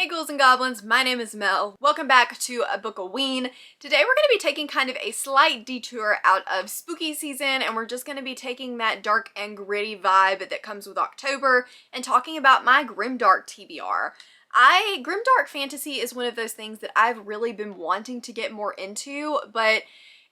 Hey ghouls and goblins, my name is Mel. Welcome back to A Book of Ween. Today we're going to be taking kind of a slight detour out of spooky season, and we're just going to be taking that dark and gritty vibe that comes with October and talking about my Grimdark TBR. Grimdark fantasy is one of those things that I've really been wanting to get more into, but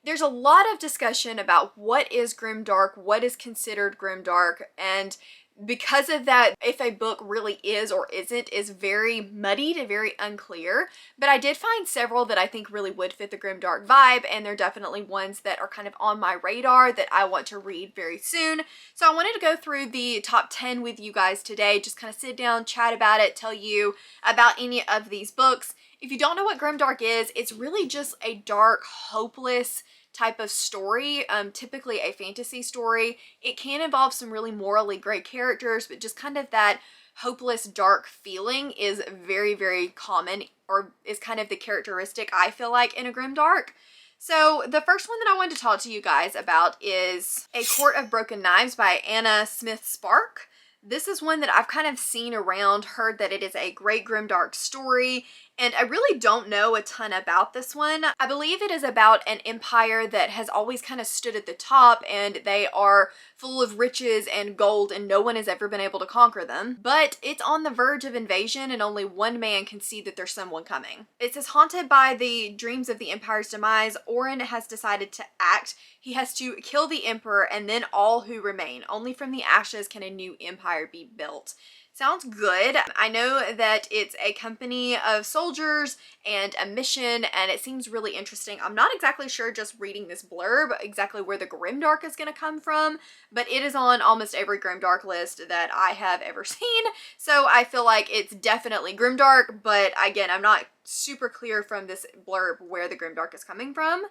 there's a lot of discussion about what is grimdark, what is considered grimdark, and because of that, if a book really is or isn't is very muddied and very unclear. But I did find several that I think really would fit the grimdark vibe, and they're definitely ones that are kind of on my radar that I want to read very soon. So I wanted to go through the top 10 with you guys today, just kind of sit down, chat about it, tell you about any of these books. If you don't know what grimdark is, it's really just a dark, hopeless type of story, typically a fantasy story. It can involve some really morally great characters, but just kind of that hopeless, dark feeling is very, very common, or is kind of the characteristic I feel like in a grimdark. So the first one that I wanted to talk to you guys about is A Court of Broken Knives by Anna Smith Spark. This is one that I've kind of seen around, heard that it is a great grimdark story, and I really don't know a ton about this one. I believe it is about an empire that has always kind of stood at the top, and they are full of riches and gold, and no one has ever been able to conquer them. But it's on the verge of invasion, and only one man can see that there's someone coming. It says, haunted by the dreams of the empire's demise, Oren has decided to act. He has to kill the emperor and then all who remain. Only from the ashes can a new empire be built. Sounds good. I know that it's a company of soldiers and a mission, and it seems really interesting. I'm not exactly sure, just reading this blurb, exactly where the grimdark is going to come from, but it is on almost every grimdark list that I have ever seen, so I feel like it's definitely grimdark, but again, I'm not super clear from this blurb where the grimdark is coming from.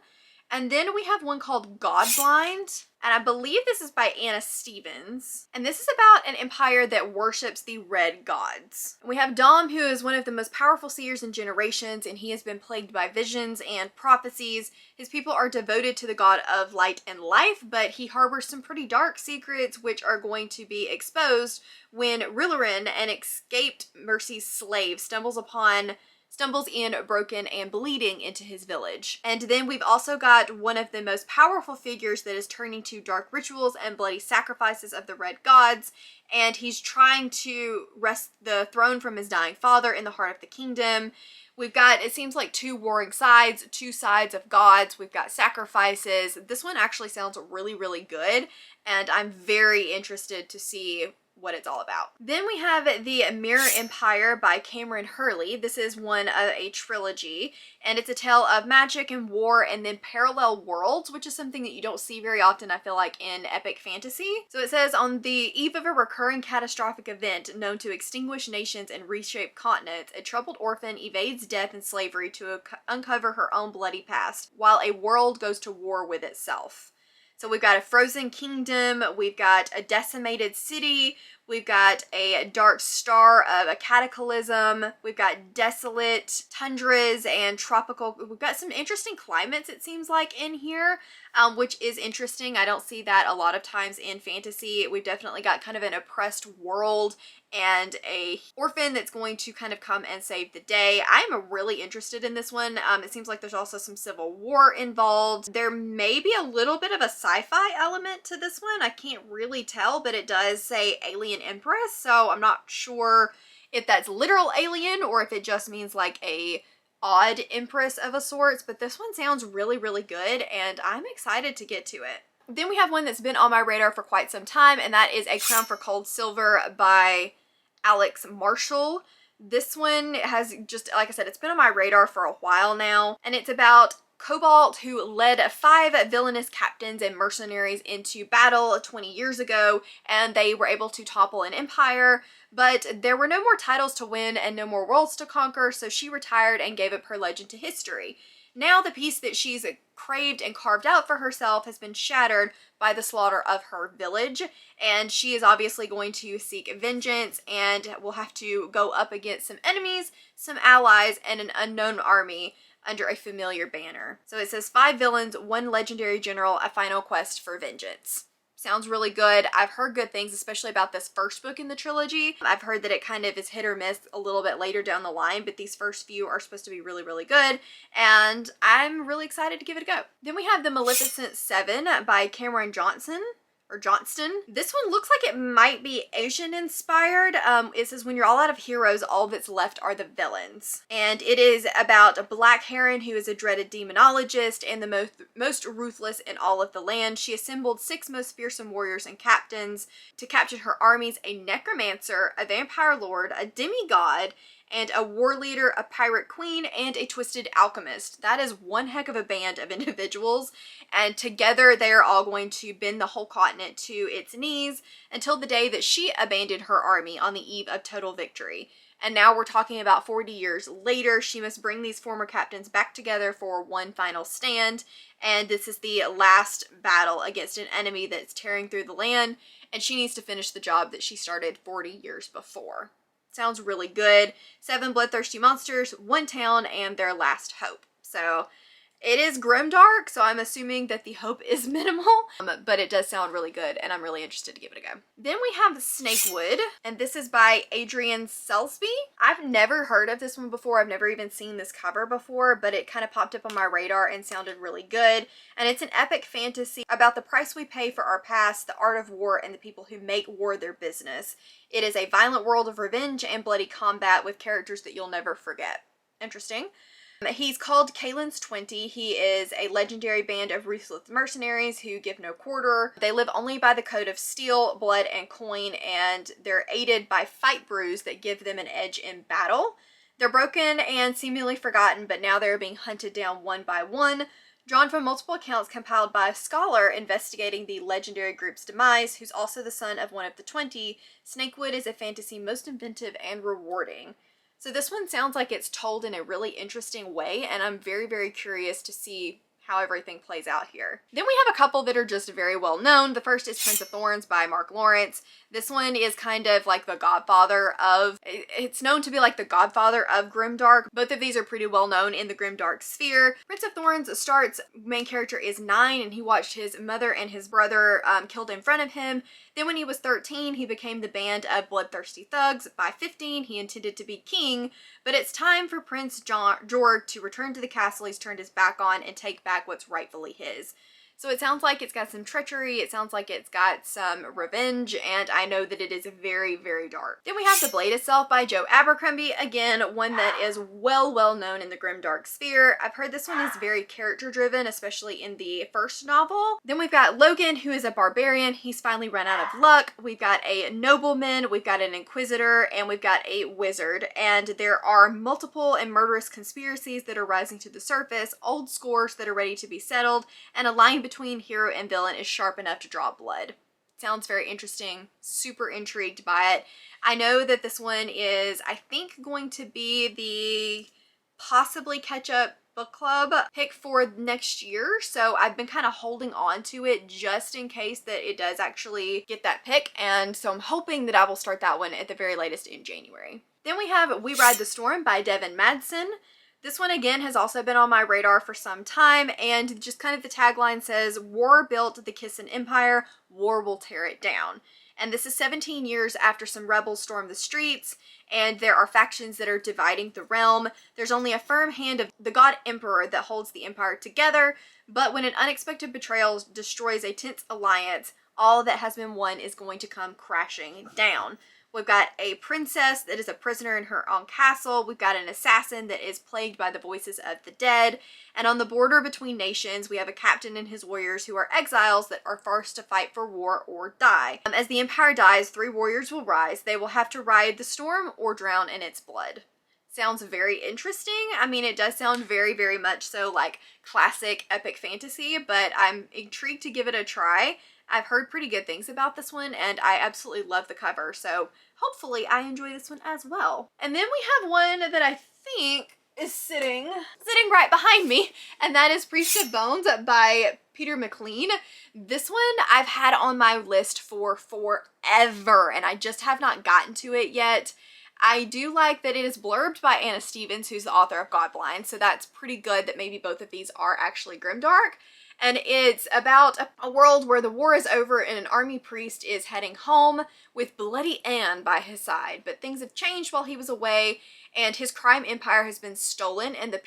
And then we have one called Godblind, and I believe this is by Anna Stevens. And this is about an empire that worships the red gods. We have Dom, who is one of the most powerful seers in generations, and he has been plagued by visions and prophecies. His people are devoted to the god of light and life, but he harbors some pretty dark secrets which are going to be exposed when Rillarin, an escaped Mercy's slave, stumbles in broken and bleeding into his village. And then we've also got one of the most powerful figures that is turning to dark rituals and bloody sacrifices of the red gods, and he's trying to wrest the throne from his dying father in the heart of the kingdom. We've got, it seems like, two warring sides, two sides of gods. We've got sacrifices. This one actually sounds really, really good, and I'm very interested to see what it's all about. Then we have The Mirror Empire by Cameron Hurley. This is one of a trilogy, and it's a tale of magic and war and then parallel worlds, which is something that you don't see very often, I feel like, in epic fantasy. So it says, on the eve of a recurring catastrophic event known to extinguish nations and reshape continents, a troubled orphan evades death and slavery to uncover her own bloody past, while a world goes to war with itself. So we've got a frozen kingdom, we've got a decimated city, we've got a dark star of a cataclysm, we've got desolate tundras and tropical, we've got some interesting climates, it seems like, in here, which is interesting. I don't see that a lot of times in fantasy. We've definitely got kind of an oppressed world and a orphan that's going to kind of come and save the day. I'm really interested in this one. It seems like there's also some civil war involved. There may be a little bit of a sci-fi element to this one. I can't really tell, but it does say Alien Empress, so I'm not sure if that's literal alien or if it just means like a odd empress of a sorts, but this one sounds really, really good, and I'm excited to get to it. Then we have one that's been on my radar for quite some time, and that is A Crown for Cold Silver by Alex Marshall. This one has, just like I said, it's been on my radar for a while now, and it's about Cobalt, who led 5 villainous captains and mercenaries into battle 20 years ago, and they were able to topple an empire, but there were no more titles to win and no more worlds to conquer, so she retired and gave up her legend to history. Now the peace that she's craved and carved out for herself has been shattered by the slaughter of her village, and she is obviously going to seek vengeance and will have to go up against some enemies, some allies, and an unknown army under a familiar banner. So it says 5 villains, 1 legendary general, a final quest for vengeance. Sounds really good. I've heard good things, especially about this first book in the trilogy. I've heard that it kind of is hit or miss a little bit later down the line, but these first few are supposed to be really, really good, and I'm really excited to give it a go. Then we have The Maleficent 7 by Cameron Johnson. Or Johnston. This one looks like it might be Asian inspired. It says, when you're all out of heroes, all that's left are the villains. And it is about a Black Heron who is a dreaded demonologist and the most ruthless in all of the land. She assembled 6 most fearsome warriors and captains to capture her armies: a necromancer, a vampire lord, a demigod, and a war leader, a pirate queen, and a twisted alchemist. That is one heck of a band of individuals, and together they are all going to bend the whole continent to its knees until the day that she abandoned her army on the eve of total victory. And now we're talking about 40 years later. She must bring these former captains back together for one final stand, and this is the last battle against an enemy that's tearing through the land, and she needs to finish the job that she started 40 years before. Sounds really good. 7 bloodthirsty monsters, 1 town, and their last hope. So it is grimdark, so I'm assuming that the hope is minimal, but it does sound really good, and I'm really interested to give it a go. Then we have Snakewood, and this is by Adrian Selsby. I've never heard of this one before. I've never even seen this cover before, but it kind of popped up on my radar and sounded really good. And it's an epic fantasy about the price we pay for our past, the art of war, and the people who make war their business. It is a violent world of revenge and bloody combat with characters that you'll never forget. Interesting. He's called Kalen's 20. He is a legendary band of ruthless mercenaries who give no quarter. They live only by the code of steel, blood, and coin, and they're aided by fight brews that give them an edge in battle. They're broken and seemingly forgotten, but now they're being hunted down one by one, drawn from multiple accounts compiled by a scholar investigating the legendary group's demise, who's also the son of one of the 20. Snakewood is a fantasy most inventive and rewarding. So this one sounds like it's told in a really interesting way, and I'm very, very curious to see how everything plays out here. Then we have a couple that are just very well known. The first is Prince of Thorns by Mark Lawrence. This one is kind of like the godfather of, it's known to be like the godfather of Grimdark. Both of these are pretty well known in the Grimdark sphere. Prince of Thorns starts, main character is 9, and he watched his mother and his brother killed in front of him. Then when he was 13, he became the band of bloodthirsty thugs. By 15, he intended to be king, but it's time for Prince Georg to return to the castle he's turned his back on and take back what's rightfully his. So it sounds like it's got some treachery, it sounds like it's got some revenge, and I know that it is very, very dark. Then we have The Blade Itself by Joe Abercrombie. Again, one that is well known in the grimdark sphere. I've heard this one is very character driven, especially in the first novel. Then we've got Logan, who is a barbarian. He's finally run out of luck. We've got a nobleman, we've got an inquisitor, and we've got a wizard. And there are multiple and murderous conspiracies that are rising to the surface, old scores that are ready to be settled, and a line between hero and villain is sharp enough to draw blood. Sounds very interesting. Super intrigued by it. I know that this one is, I think, going to be the possibly catch-up book club pick for next year, so I've been kind of holding on to it just in case that it does actually get that pick, and so I'm hoping that I will start that one at the very latest in January. Then we have We Ride the Storm by Devin Madsen. This one, again, has also been on my radar for some time, and just kind of the tagline says, "War built the Kissin Empire, war will tear it down." And this is 17 years after some rebels storm the streets, and there are factions that are dividing the realm. There's only a firm hand of the God Emperor that holds the empire together, but when an unexpected betrayal destroys a tense alliance, all that has been won is going to come crashing down. We've got a princess that is a prisoner in her own castle. We've got an assassin that is plagued by the voices of the dead. And on the border between nations, we have a captain and his warriors who are exiles that are forced to fight for war or die. As the empire dies, 3 warriors will rise. They will have to ride the storm or drown in its blood. Sounds very interesting. I mean, it does sound very, very much so like classic epic fantasy, but I'm intrigued to give it a try. I've heard pretty good things about this one, and I absolutely love the cover, so hopefully I enjoy this one as well. And then we have one that I think is sitting right behind me, and that is Priest of Bones by Peter McLean. This one I've had on my list for forever, and I just have not gotten to it yet. I do like that it is blurbed by Anna Stevens, who's the author of Godblind, so that's pretty good that maybe both of these are actually grimdark. And it's about a world where the war is over and an army priest is heading home with Bloody Anne by his side. But things have changed while he was away, and his crime empire has been stolen, and his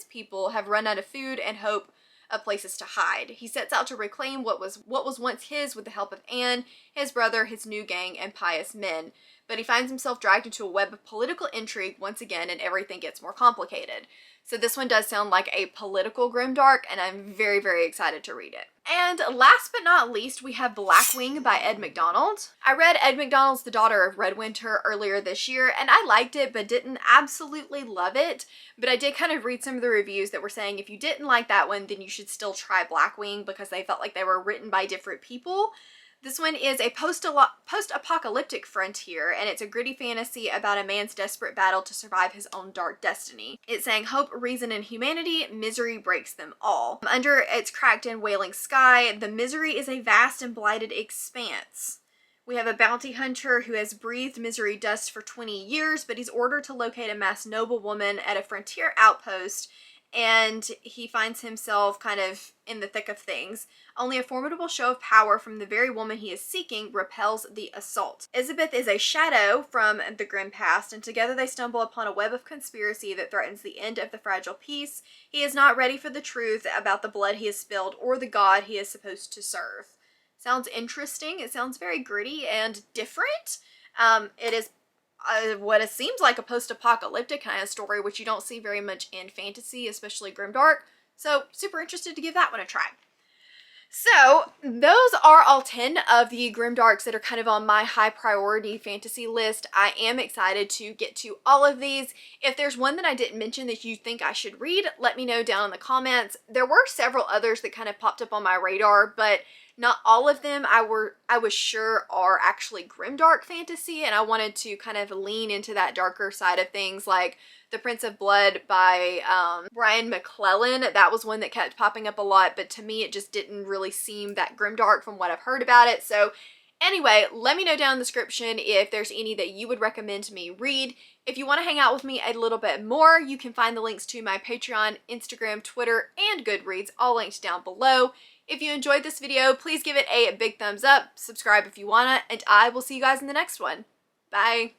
people, have run out of food and hope of places to hide. He sets out to reclaim what was once his with the help of Anne, his brother, his new gang, and pious men. But he finds himself dragged into a web of political intrigue once again, and everything gets more complicated. So this one does sound like a political grimdark, and I'm very, very excited to read it. And last but not least, we have Blackwing by Ed McDonald. I read Ed McDonald's The Daughter of Redwinter earlier this year, and I liked it, but didn't absolutely love it. But I did kind of read some of the reviews that were saying if you didn't like that one, then you should still try Blackwing because they felt like they were written by different people. This one is a post-apocalyptic frontier, and it's a gritty fantasy about a man's desperate battle to survive his own dark destiny. It's saying hope, reason, and humanity, misery breaks them all. Under its cracked and wailing sky, the misery is a vast and blighted expanse. We have a bounty hunter who has breathed misery dust for 20 years, but he's ordered to locate a masked noblewoman at a frontier outpost, and he finds himself kind of in the thick of things. Only a formidable show of power from the very woman he is seeking repels the assault. Elizabeth is a shadow from the grim past, and together they stumble upon a web of conspiracy that threatens the end of the fragile peace. He is not ready for the truth about the blood he has spilled or the god he is supposed to serve. Sounds interesting. It sounds very gritty and different. It is what it seems like a post-apocalyptic kind of story, which you don't see very much in fantasy, especially grimdark. So super interested to give that one a try. So those are all 10 of the grimdarks that are kind of on my high priority fantasy list. I am excited to get to all of these. If there's one that I didn't mention that you think I should read, let me know down in the comments. There were several others that kind of popped up on my radar, but not all of them I was sure are actually grimdark fantasy, and I wanted to kind of lean into that darker side of things, like The Prince of Blood by Brian McClellan. That was one that kept popping up a lot, but to me it just didn't really seem that grimdark from what I've heard about it. So anyway, let me know down in the description if there's any that you would recommend me read. If you want to hang out with me a little bit more, you can find the links to my Patreon, Instagram, Twitter, and Goodreads all linked down below. If you enjoyed this video, please give it a big thumbs up, subscribe if you wanna, and I will see you guys in the next one. Bye!